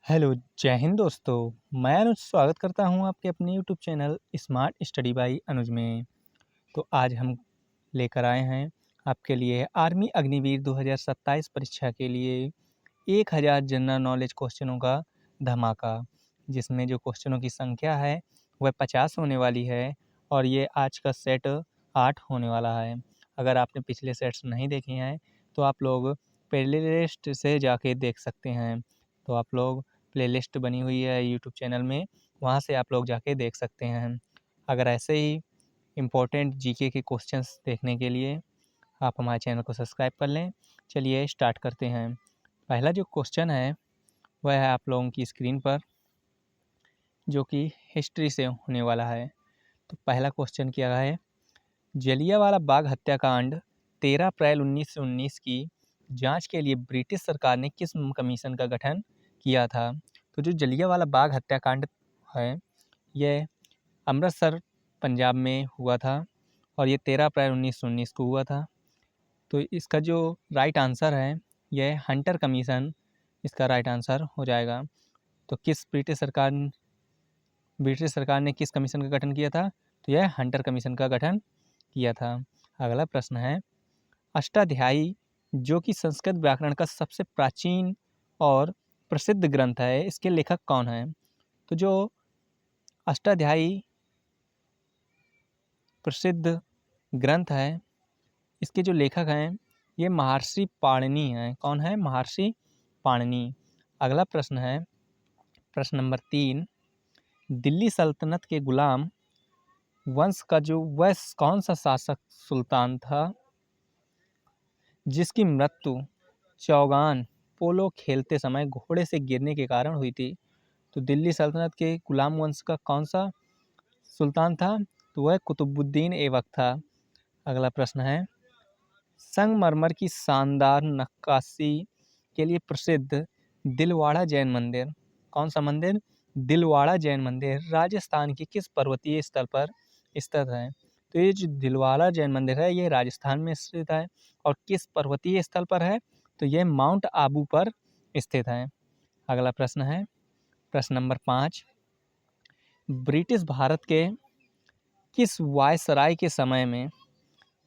Hello, जय हिंद दोस्तों। मैं अनुज स्वागत करता हूं आपके अपने YouTube channel smart study by Anuj में। तो आज हम लेकर आए हैं आपके लिए आर्मी अग्निवीर 2027 परीक्षा के लिए 1000 जनरल नॉलेज क्वेश्चनों का धमाका, जिसमें जो क्वेश्चनों की संख्या है वह 50 होने वाली है और ये आज का सेट 8 होने वाला है। अगर आपने पिछले सेट्स नहीं देखे हैं तो आप लोग प्लेलिस्ट से जाके देख सकते हैं। तो आप लोग प्लेलिस्ट बनी हुई है यूट्यूब चैनल में, वहाँ से आप लोग जाके देख सकते हैं। अगर ऐसे ही इम्पोर्टेंट जीके के क्वेश्चंस देखने के लिए आप हमारे चैनल को सब्सक्राइब कर लें। चलिए स्टार्ट करते हैं। पहला जो क्वेश्चन है वह है आप लोगों की स्क्रीन पर, जो कि हिस्ट्री से होने वाला है। तो पहला क्वेश्चन क्या है, जलियांवाला बाग हत्याकांड 13 अप्रैल 1919 की जांच के लिए ब्रिटिश सरकार ने किस कमीशन का गठन किया था। तो जो जलियांवाला बाग हत्याकांड है यह अमृतसर पंजाब में हुआ था और ये 13 अप्रैल 1919 को हुआ था। तो इसका जो राइट आंसर है यह हंटर कमीशन इसका राइट आंसर हो जाएगा। तो ब्रिटिश सरकार ने किस कमीशन का गठन किया था, तो यह हंटर कमीशन का गठन किया था। अगला प्रश्न है, अष्टाध्यायी जो कि संस्कृत व्याकरण का सबसे प्राचीन और प्रसिद्ध ग्रंथ है, इसके लेखक कौन है। तो जो अष्टाध्यायी प्रसिद्ध ग्रंथ है इसके जो लेखक हैं ये महर्षि पाणिनि हैं। कौन है, महर्षि पाणिनि। अगला प्रश्न है प्रश्न नंबर 3, दिल्ली सल्तनत के गुलाम वंश का जो वह कौन सा शासक सुल्तान था जिसकी मृत्यु चौगान पोलो खेलते समय घोड़े से गिरने के कारण हुई थी। तो दिल्ली सल्तनत के गुलाम वंश का कौन सा सुल्तान था, तो वह कुतुबुद्दीन ऐबक था। अगला प्रश्न है, संगमरमर की शानदार नक्काशी के लिए प्रसिद्ध दिलवाड़ा जैन मंदिर, कौन सा मंदिर, दिलवाड़ा जैन मंदिर राजस्थान के किस पर्वतीय स्थल पर स्थित है। तो ये जो दिलवाड़ा जैन मंदिर है ये राजस्थान में स्थित है और किस पर्वतीय स्थल पर है, तो यह माउंट आबू पर स्थित है। अगला प्रश्न है प्रश्न नंबर 5, ब्रिटिश भारत के किस वायसराय के समय में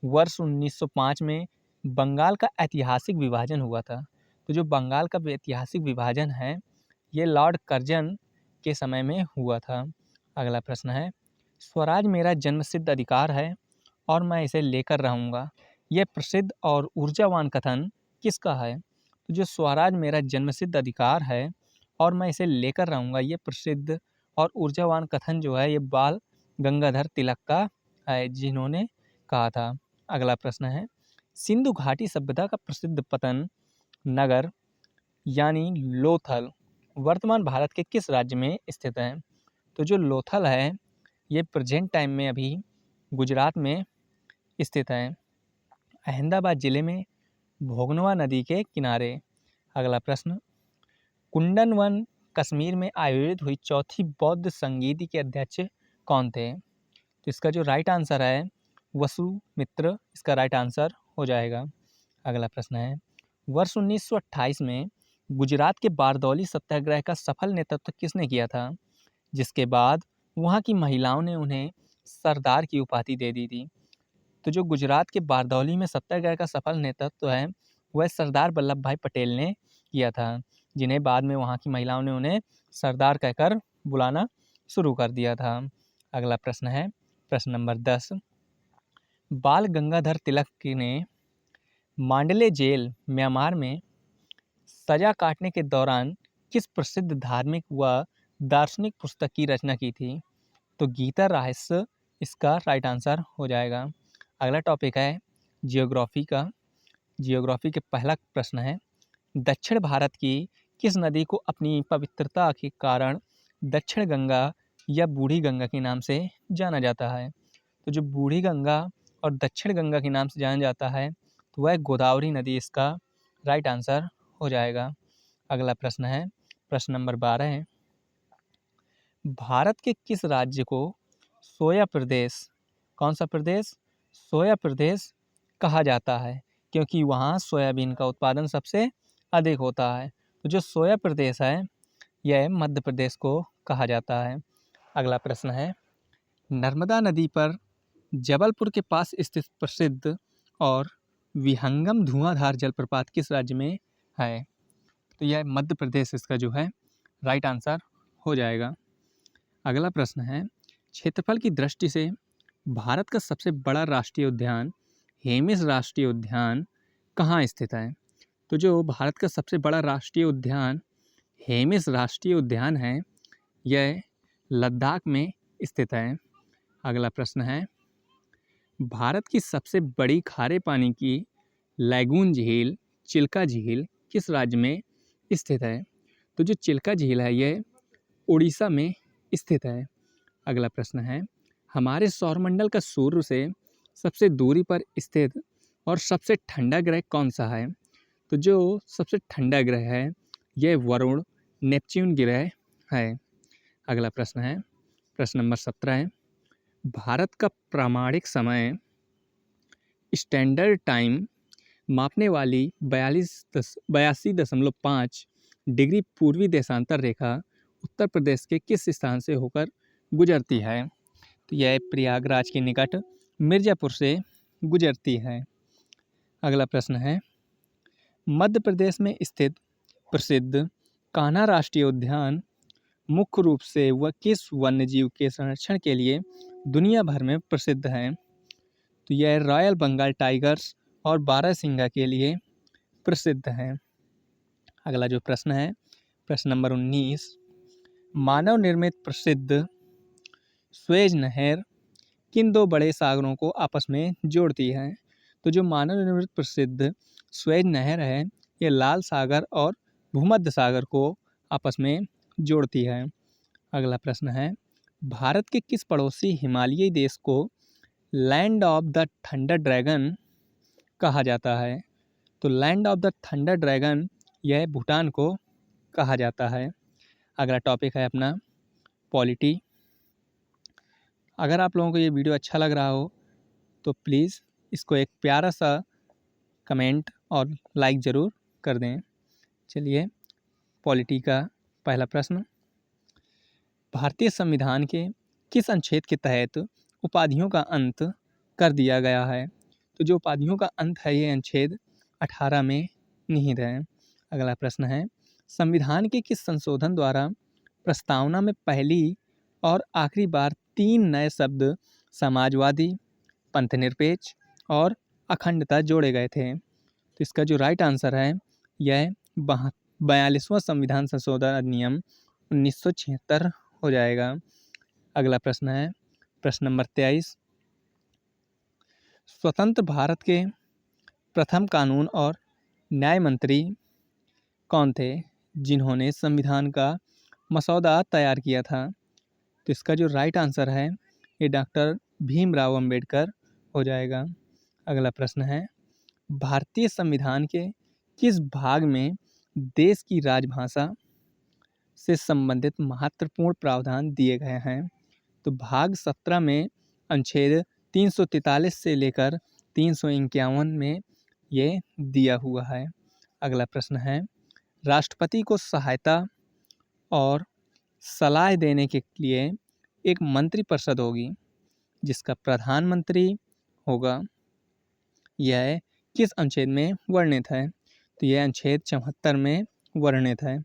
वर्ष 1905 में बंगाल का ऐतिहासिक विभाजन हुआ था। तो जो बंगाल का ऐतिहासिक विभाजन है ये लॉर्ड कर्जन के समय में हुआ था। अगला प्रश्न है, स्वराज मेरा जन्मसिद्ध अधिकार है और मैं इसे लेकर रहूँगा, यह प्रसिद्ध और ऊर्जावान कथन किसका है। तो जो स्वराज मेरा जन्मसिद्ध अधिकार है और मैं इसे लेकर रहूँगा, ये प्रसिद्ध और ऊर्जावान कथन जो है ये बाल गंगाधर तिलक का है, जिन्होंने कहा था। अगला प्रश्न है, सिंधु घाटी सभ्यता का प्रसिद्ध पतन नगर यानी लोथल वर्तमान भारत के किस राज्य में स्थित है। तो जो लोथल है ये प्रेजेंट टाइम में अभी गुजरात में स्थित है, अहमदाबाद जिले में भोगनवा नदी के किनारे। अगला प्रश्न, कुंदन वन कश्मीर में आयोजित हुई चौथी बौद्ध संगीति के अध्यक्ष कौन थे। तो इसका जो राइट आंसर है वसुमित्र इसका राइट आंसर हो जाएगा। अगला प्रश्न है, वर्ष 1928 में गुजरात के बारदौली सत्याग्रह का सफल नेतृत्व किसने किया था, जिसके बाद वहां की महिलाओं ने उन्हें सरदार की उपाधि दे दी थी। तो जो गुजरात के बारदौली में सत्याग्रह का सफल नेतृत्व है वह सरदार वल्लभ भाई पटेल ने किया था, जिन्हें बाद में वहाँ की महिलाओं ने उन्हें सरदार कहकर बुलाना शुरू कर दिया था। अगला प्रश्न है प्रश्न नंबर 10, बाल गंगाधर तिलक ने मांडले जेल म्यांमार में सजा काटने के दौरान किस प्रसिद्ध धार्मिक व दार्शनिक पुस्तक की रचना की थी। तो गीता रहस्य इसका राइट आंसर हो जाएगा। अगला टॉपिक है जियोग्राफी का। जियोग्राफी के पहला प्रश्न है, दक्षिण भारत की किस नदी को अपनी पवित्रता के कारण दक्षिण गंगा या बूढ़ी गंगा के नाम से जाना जाता है। तो जो बूढ़ी गंगा और दक्षिण गंगा के नाम से जाना जाता है तो वह गोदावरी नदी इसका राइट आंसर हो जाएगा। अगला प्रश्न है प्रश्न नंबर 12 है, भारत के किस राज्य को सोया प्रदेश, कौन सा प्रदेश, सोया प्रदेश कहा जाता है, क्योंकि वहाँ सोयाबीन का उत्पादन सबसे अधिक होता है। तो जो सोया प्रदेश है यह मध्य प्रदेश को कहा जाता है। अगला प्रश्न है, नर्मदा नदी पर जबलपुर के पास स्थित प्रसिद्ध और विहंगम धुआंधार जलप्रपात किस राज्य में है? तो यह मध्य प्रदेश इसका जो है राइट आंसर हो जाएगा। अगला प्रश्न है, क्षेत्रफल की दृष्टि से भारत का सबसे बड़ा राष्ट्रीय उद्यान हेमिस राष्ट्रीय उद्यान कहाँ स्थित है? तो जो भारत का सबसे बड़ा राष्ट्रीय उद्यान हेमिस राष्ट्रीय उद्यान है, यह लद्दाख में स्थित है। अगला प्रश्न है, भारत की सबसे बड़ी खारे पानी की लैगून झील चिल्का झील किस राज्य में स्थित है? तो जो चिल्का झील है यह उड़ीसा में स्थित है। अगला प्रश्न है, हमारे सौरमंडल का सूर्य से सबसे दूरी पर स्थित और सबसे ठंडा ग्रह कौन सा है? तो जो सबसे ठंडा ग्रह है यह वरुण नेपच्यून ग्रह है। अगला प्रश्न है, प्रश्न नंबर 17 है, भारत का प्रामाणिक समय स्टैंडर्ड टाइम मापने वाली 82.5 डिग्री पूर्वी देशांतर रेखा उत्तर प्रदेश के किस स्थान से होकर गुजरती है? तो यह प्रयागराज के निकट मिर्ज़ापुर से गुजरती है। अगला प्रश्न है, मध्य प्रदेश में स्थित प्रसिद्ध कान्हा राष्ट्रीय उद्यान मुख्य रूप से वह किस वन्यजीव के संरक्षण के लिए दुनिया भर में प्रसिद्ध है? तो यह रॉयल बंगाल टाइगर्स और बारहसिंगा के लिए प्रसिद्ध है। अगला जो प्रश्न है, प्रश्न नंबर 19, मानव निर्मित प्रसिद्ध स्वेज नहर किन दो बड़े सागरों को आपस में जोड़ती है? तो जो मानव निर्मित प्रसिद्ध स्वेज नहर है ये लाल सागर और भूमध्य सागर को आपस में जोड़ती है। अगला प्रश्न है, भारत के किस पड़ोसी हिमालयी देश को land of the thunder dragon कहा जाता है? तो land of the thunder dragon यह भूटान को कहा जाता है। अगला टॉपिक है अपना पॉलिटी। अगर आप लोगों को ये वीडियो अच्छा लग रहा हो तो प्लीज़ इसको एक प्यारा सा कमेंट और लाइक ज़रूर कर दें। चलिए पॉलिटी का पहला प्रश्न, भारतीय संविधान के किस अनुच्छेद के तहत उपाधियों का अंत कर दिया गया है? तो जो उपाधियों का अंत है ये अनुच्छेद 18 में निहित है। अगला प्रश्न है, संविधान के किस संशोधन द्वारा प्रस्तावना में पहली और आखिरी बार 3 नए शब्द समाजवादी, पंथनिरपेक्ष और अखंडता जोड़े गए थे? तो इसका जो राइट आंसर है यह 42वां संविधान संशोधन अधिनियम 1976 हो जाएगा। अगला प्रश्न है, प्रश्न नंबर 23, स्वतंत्र भारत के प्रथम कानून और न्याय मंत्री कौन थे जिन्होंने संविधान का मसौदा तैयार किया था? तो इसका जो राइट आंसर है ये डॉक्टर भीमराव अंबेडकर हो जाएगा। अगला प्रश्न है, भारतीय संविधान के किस भाग में देश की राजभाषा से संबंधित महत्वपूर्ण प्रावधान दिए गए हैं? तो भाग 17 में अनुच्छेद 343 से लेकर 351 में ये दिया हुआ है। अगला प्रश्न है, राष्ट्रपति को सहायता और सलाह देने के लिए एक मंत्रिपरिषद होगी जिसका प्रधानमंत्री होगा, यह किस अनुच्छेद में वर्णित है? तो यह अनुच्छेद 74 में वर्णित है।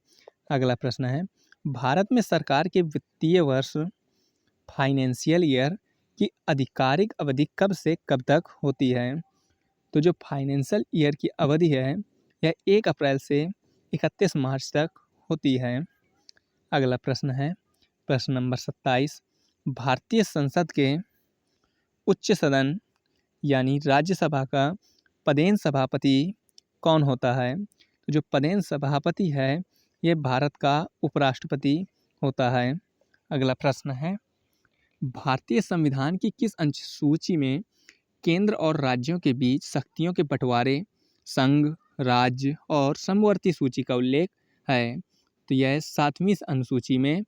अगला प्रश्न है, भारत में सरकार के वित्तीय वर्ष फाइनेंशियल ईयर की आधिकारिक अवधि कब से कब तक होती है? तो जो फाइनेंशियल ईयर की अवधि है यह 1 अप्रैल से 31 मार्च तक होती है। अगला प्रश्न है, प्रश्न नंबर 27, भारतीय संसद के उच्च सदन यानी राज्यसभा का पदेन सभापति कौन होता है? तो जो पदेन सभापति है ये भारत का उपराष्ट्रपति होता है। अगला प्रश्न है, भारतीय संविधान की किस अनुसूची में केंद्र और राज्यों के बीच शक्तियों के बंटवारे, संघ, राज्य और समवर्ती सूची का उल्लेख है? तो यह 7वीं अनुसूची में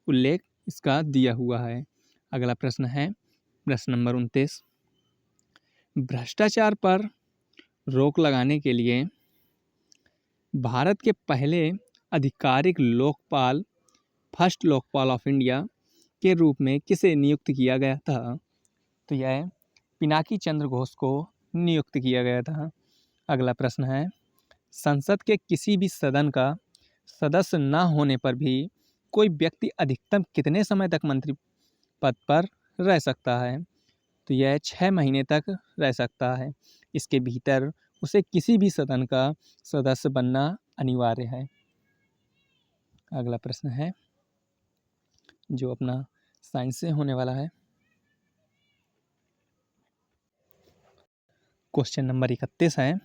उल्लेख इसका दिया हुआ है। अगला प्रश्न है, प्रश्न नंबर 29, भ्रष्टाचार पर रोक लगाने के लिए भारत के पहले आधिकारिक Lokpal first Lokpal of India के रूप में किसे नियुक्त किया गया था? तो यह पिनाकी चंद्र घोष को नियुक्त किया गया था। अगला प्रश्न है, संसद के किसी भी सदन का सदस्य न होने पर भी कोई व्यक्ति अधिकतम कितने समय तक मंत्री पद पर रह सकता है? तो यह 6 महीने तक रह सकता है। इसके भीतर उसे किसी भी सदन का सदस्य बनना अनिवार्य है। अगला प्रश्न है जो अपना साइंस से होने वाला है। क्वेश्चन नंबर 31 है,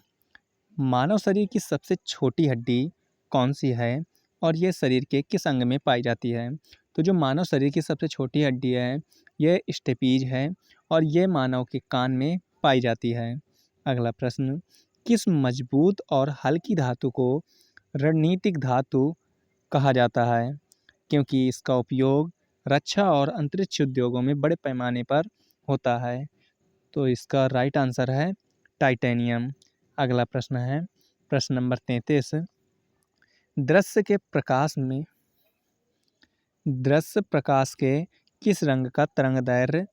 मानव शरीर की सबसे छोटी हड्डी कौन सी है और यह शरीर के किस अंग में पाई जाती है? तो जो मानव शरीर की सबसे छोटी हड्डी है यह स्टेपीज है और यह मानव के कान में पाई जाती है। अगला प्रश्न, किस मजबूत और हल्की धातु को रणनीतिक धातु कहा जाता है क्योंकि इसका उपयोग रक्षा और अंतरिक्ष उद्योगों में बड़े पैमाने पर होता है? तो इसका राइट आंसर है टाइटेनियम। अगला प्रश्न है प्रश्न नंबर 33, दृश्य प्रकाश के किस रंग का तरंगदैर्घ्य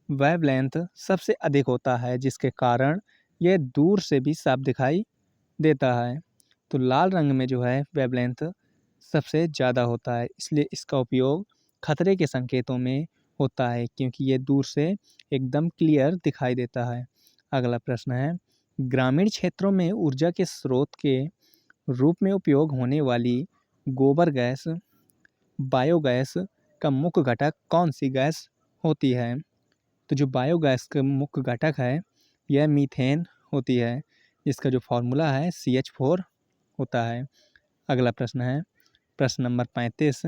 वेवलेंथ सबसे अधिक होता है जिसके कारण यह दूर से भी साफ दिखाई देता है? तो लाल रंग में जो है वेवलेंथ सबसे ज़्यादा होता है, इसलिए इसका उपयोग खतरे के संकेतों में होता है क्योंकि ये दूर से एकदम क्लियर दिखाई देता है। अगला प्रश्न है, ग्रामीण क्षेत्रों में ऊर्जा के स्रोत के रूप में उपयोग होने वाली गोबर गैस बायोगैस का मुख्य घटक कौन सी गैस होती है? तो जो बायोगैस का मुख्य घटक है यह मीथेन होती है, जिसका जो फॉर्मूला है CH4 होता है। अगला प्रश्न है प्रश्न नंबर 35,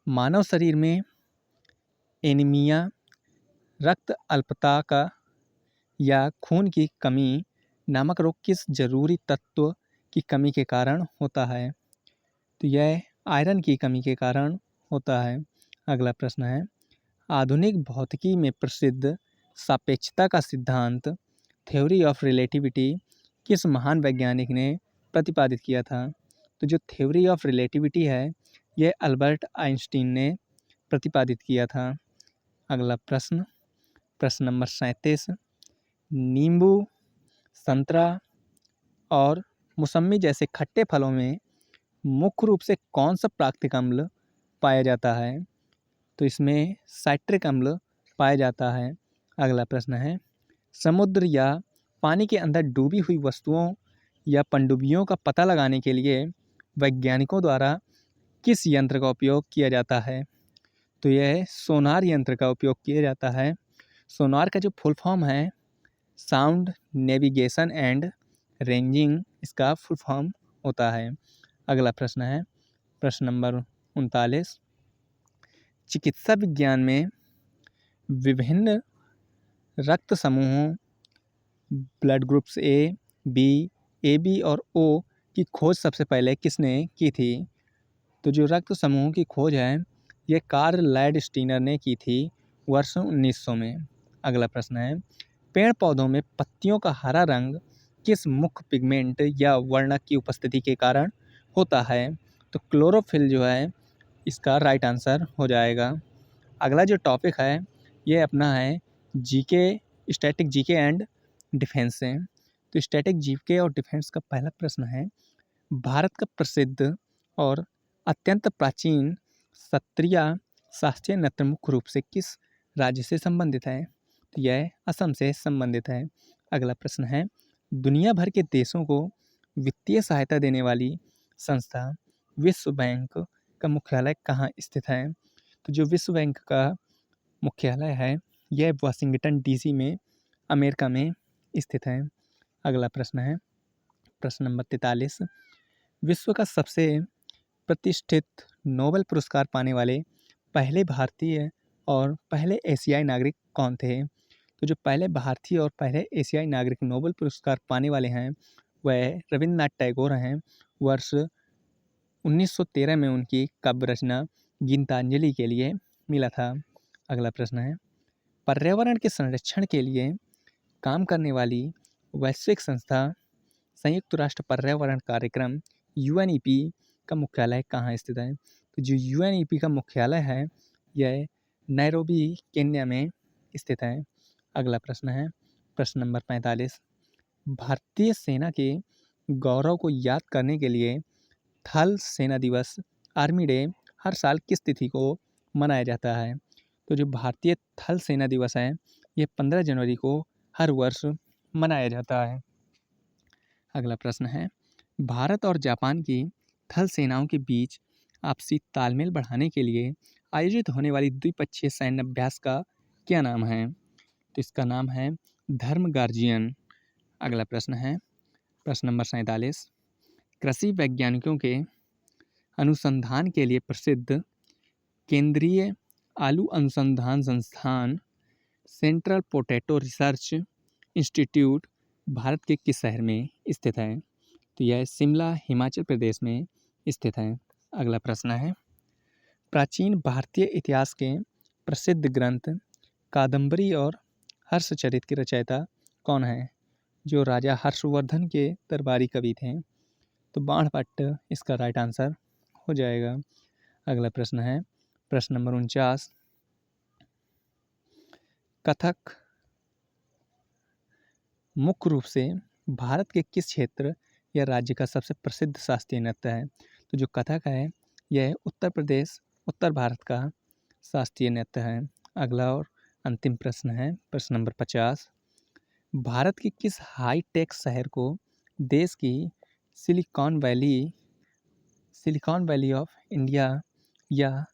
मानव शरीर में एनीमिया रक्त अल्पता का या खून की कमी नामक रोग किस जरूरी तत्व की कमी के कारण होता है? तो यह आयरन की कमी के कारण होता है। अगला प्रश्न है, आधुनिक भौतिकी में प्रसिद्ध सापेक्षता का सिद्धांत थ्योरी ऑफ रिलेटिविटी किस महान वैज्ञानिक ने प्रतिपादित किया था? तो जो थ्योरी ऑफ रिलेटिविटी है यह अल्बर्ट आइंस्टीन ने प्रतिपादित किया था। अगला प्रश्न प्रश्न नंबर 37, नींबू, संतरा और मौसम्मी जैसे खट्टे फलों में मुख्य रूप से कौन सा प्राकृतिक अम्ल पाया जाता है? तो इसमें साइट्रिक अम्ल पाया जाता है। अगला प्रश्न है, समुद्र या पानी के अंदर डूबी हुई वस्तुओं या पनडुब्बियों का पता लगाने के लिए वैज्ञानिकों द्वारा किस यंत्र का उपयोग किया जाता है? तो यह सोनार यंत्र का उपयोग किया जाता है। सोनार का जो फुल फॉर्म है साउंड नेविगेशन एंड रेंजिंग, इसका फुल फॉर्म होता है। अगला प्रश्न है प्रश्न नंबर 39, चिकित्सा विज्ञान में विभिन्न रक्त समूहों blood groups A, B, AB और O की खोज सबसे पहले किसने की थी? तो जो रक्त समूहों की खोज है ये कार्ल लैंडस्टीनर ने की थी वर्ष 1900 में। अगला प्रश्न है, पेड़ पौधों में पत्तियों का हरा रंग किस मुख्य पिगमेंट या वर्णक की उपस्थिति के कारण होता है? तो क्लोरोफिल जो है इसका राइट आंसर हो जाएगा। अगला जो टॉपिक है ये अपना है GK, static GK and defence से। तो स्टैटिक जीके और डिफेंस का पहला प्रश्न है, भारत का प्रसिद्ध और अत्यंत प्राचीन सत्रिया शास्त्रीय नृत्य मुख्य रूप से किस राज्य से संबंधित है? तो यह असम से संबंधित है। अगला प्रश्न है, दुनिया भर के देशों को वित्तीय सहायता देने वाली संस्था विश्व बैंक का मुख्यालय कहाँ स्थित है? तो जो विश्व बैंक का मुख्यालय है यह वाशिंगटन DC में अमेरिका में स्थित है। अगला प्रश्न है प्रश्न नंबर 43, विश्व का सबसे प्रतिष्ठित नोबेल पुरस्कार पाने वाले पहले भारतीय और पहले एशियाई नागरिक कौन थे? तो जो पहले भारतीय और पहले एशियाई नागरिक नोबेल पुरस्कार पाने वाले हैं वह रविंद्रनाथ टैगोर हैं। वर्ष 1913 में उनकी काव्य रचना गीतांजलि के लिए मिला था। अगला प्रश्न है, पर्यावरण के संरक्षण के लिए काम करने वाली वैश्विक संस्था संयुक्त राष्ट्र पर्यावरण कार्यक्रम UNEP का मुख्यालय कहाँ स्थित है? तो जो यूएनईपी का मुख्यालय है यह नैरोबी केन्या में स्थित है। अगला प्रश्न है प्रश्न नंबर 45। भारतीय सेना के गौरव को याद करने के लिए थल सेना दिवस आर्मी डे हर साल किस तिथि को मनाया जाता है? तो जो भारतीय थल सेना दिवस है ये 15 जनवरी को हर वर्ष मनाया जाता है। अगला प्रश्न है भारत और जापान की थल सेनाओं के बीच आपसी तालमेल बढ़ाने के लिए आयोजित होने वाली द्विपक्षीय सैन्य अभ्यास का क्या नाम है? तो इसका नाम है धर्म गार्जियन। अगला प्रश्न है प्रश्न नंबर 47। कृषि वैज्ञानिकों के अनुसंधान के लिए प्रसिद्ध केंद्रीय आलू अनुसंधान संस्थान central potato research institute Bharat के किस शहर में स्थित है? तो यह शिमला हिमाचल प्रदेश में स्थित है। अगला प्रश्न है प्राचीन भारतीय इतिहास के प्रसिद्ध ग्रंथ कादम्बरी और हर्षचरित के रचयिता कौन है? जो राजा हर्षवर्धन के दरबारी कवि थे। तो बाणभट्ट इसका राइट आंसर हो जाएगा। अगला प्रश्न है प्रश्न नंबर 49। कथक मुख्य रूप से भारत के किस क्षेत्र या राज्य का सबसे प्रसिद्ध शास्त्रीय नृत्य है? तो जो कथक है यह उत्तर प्रदेश उत्तर भारत का शास्त्रीय नृत्य है। अगला और अंतिम प्रश्न है प्रश्न नंबर 50। भारत के किस हाई टेक शहर को देश की सिलिकॉन वैली ऑफ इंडिया या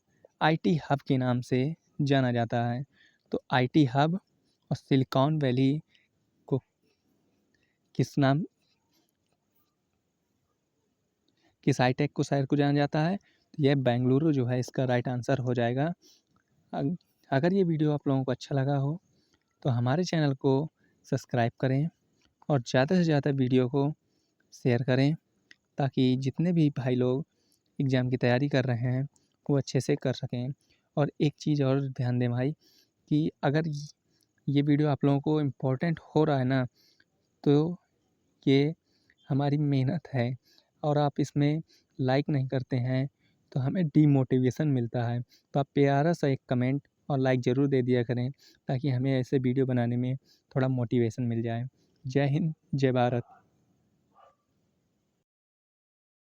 आईटी हब के नाम से जाना जाता है? तो आईटी हब और सिलिकॉन वैली को किस हाईटेक को शहर को जाना जाता है? तो यह बेंगलुरु जो है इसका राइट आंसर हो जाएगा। अगर ये वीडियो आप लोगों को अच्छा लगा हो तो हमारे चैनल को सब्सक्राइब करें और ज़्यादा से ज़्यादा वीडियो को शेयर करें ताकि जितने भी भाई लोग एग्ज़ाम की तैयारी कर रहे हैं वो अच्छे से कर सकें। और एक चीज़ और ध्यान दें भाई कि अगर ये वीडियो आप लोगों को इम्पोर्टेंट हो रहा है ना तो ये हमारी मेहनत है और आप इसमें लाइक नहीं करते हैं तो हमें डीमोटिवेशन मिलता है। तो आप प्यारा सा एक कमेंट और लाइक ज़रूर दे दिया करें ताकि हमें ऐसे वीडियो बनाने में थोड़ा मोटिवेशन मिल जाए। जय हिंद, जय भारत।